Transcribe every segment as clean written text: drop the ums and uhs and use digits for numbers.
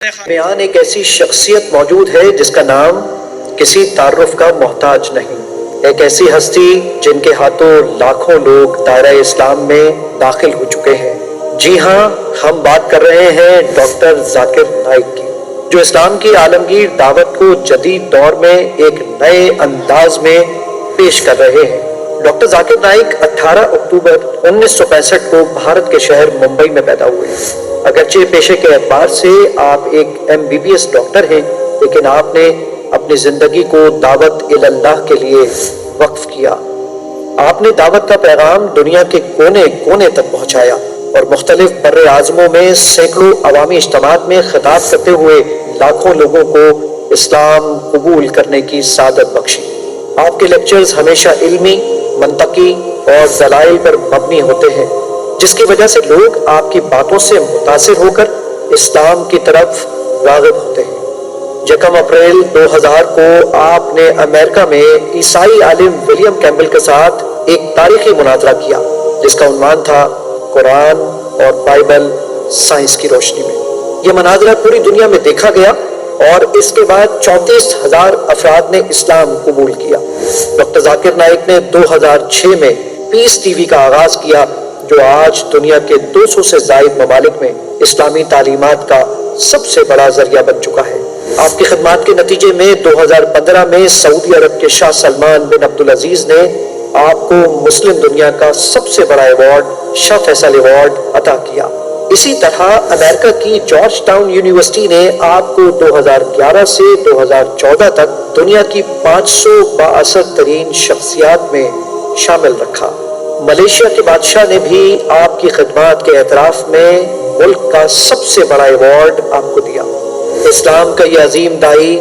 بیان ایک ایسی شخصیت موجود ہے جس کا نام کسی تعارف کا محتاج نہیں، ایک ایسی ہستی جن کے ہاتھوں لاکھوں لوگ دائرہ اسلام میں داخل ہو چکے ہیں۔ جی ہاں، ہم بات کر رہے ہیں ڈاکٹر ذاکر نائک کی، جو اسلام کی عالمگیر دعوت کو جدید دور میں ایک نئے انداز میں پیش کر رہے ہیں۔ ڈاکٹر ذاکر نائک 18 اکتوبر 1965 کو بھارت کے شہر ممبئی میں پیدا ہوئے۔ اگرچہ پیشے کے اعتبار سے آپ ایک MBBS ڈاکٹر ہیں، لیکن آپ نے اپنی زندگی کو دعوت اللہ کے لیے وقف کیا۔ آپ نے دعوت کا پیغام دنیا کے کونے کونے تک پہنچایا اور مختلف بر اعظموں میں سینکڑوں عوامی اجتماعات میں خطاب کرتے ہوئے لاکھوں لوگوں کو اسلام قبول کرنے کی سعادت بخشی۔ آپ کے لیکچرز ہمیشہ علمی، منطقی اور دلائل پر مبنی ہوتے ہیں، جس کی وجہ سے لوگ آپ کی باتوں سے متاثر ہو کر اسلام کی طرف راغب ہوتے ہیں۔ 1 اپریل 2000 کو آپ نے امریکہ میں عیسائی عالم ولیم کیمبل کے ساتھ ایک تاریخی مناظرہ کیا، جس کا عنوان تھا قرآن اور بائبل سائنس کی روشنی میں۔ یہ مناظرہ پوری دنیا میں دیکھا گیا اور اس کے بعد 34,000 افراد نے اسلام قبول کیا۔ ڈاکٹر ذاکر نائک نے 2006 میں پیس ٹی وی کا آغاز کیا، جو آج دنیا کے 200 سے زائد ممالک میں اسلامی تعلیمات کا سب سے بڑا ذریعہ بن چکا ہے۔ آپ کی خدمات کے نتیجے میں 2015 میں سعودی عرب کے شاہ سلمان بن عبدالعزیز نے آپ کو مسلم دنیا کا سب سے بڑا ایوارڈ شاہ فیصل ایوارڈ عطا کیا۔ اسی طرح امریکہ کی جارج ٹاؤن یونیورسٹی نے آپ کو 2011 سے 2014 تک دنیا کی 500 بااثر ترین شخصیات میں شامل رکھا۔ ملیشیا کے بادشاہ نے بھی آپ کی خدمات کے اعتراف میں ملک کا سب سے بڑا ایوارڈ آپ کو دیا۔ اسلام کا یہ عظیم داعی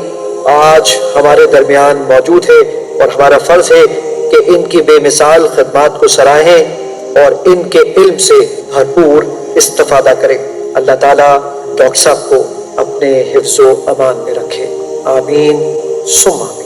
آج ہمارے درمیان موجود ہے اور ہمارا فرض ہے کہ ان کی بے مثال خدمات کو سراہیں اور ان کے علم سے بھرپور استفادہ کریں۔ اللہ تعالیٰ ڈاکٹر صاحب کو اپنے حفظ و امان میں رکھے، آمین ثم آمین۔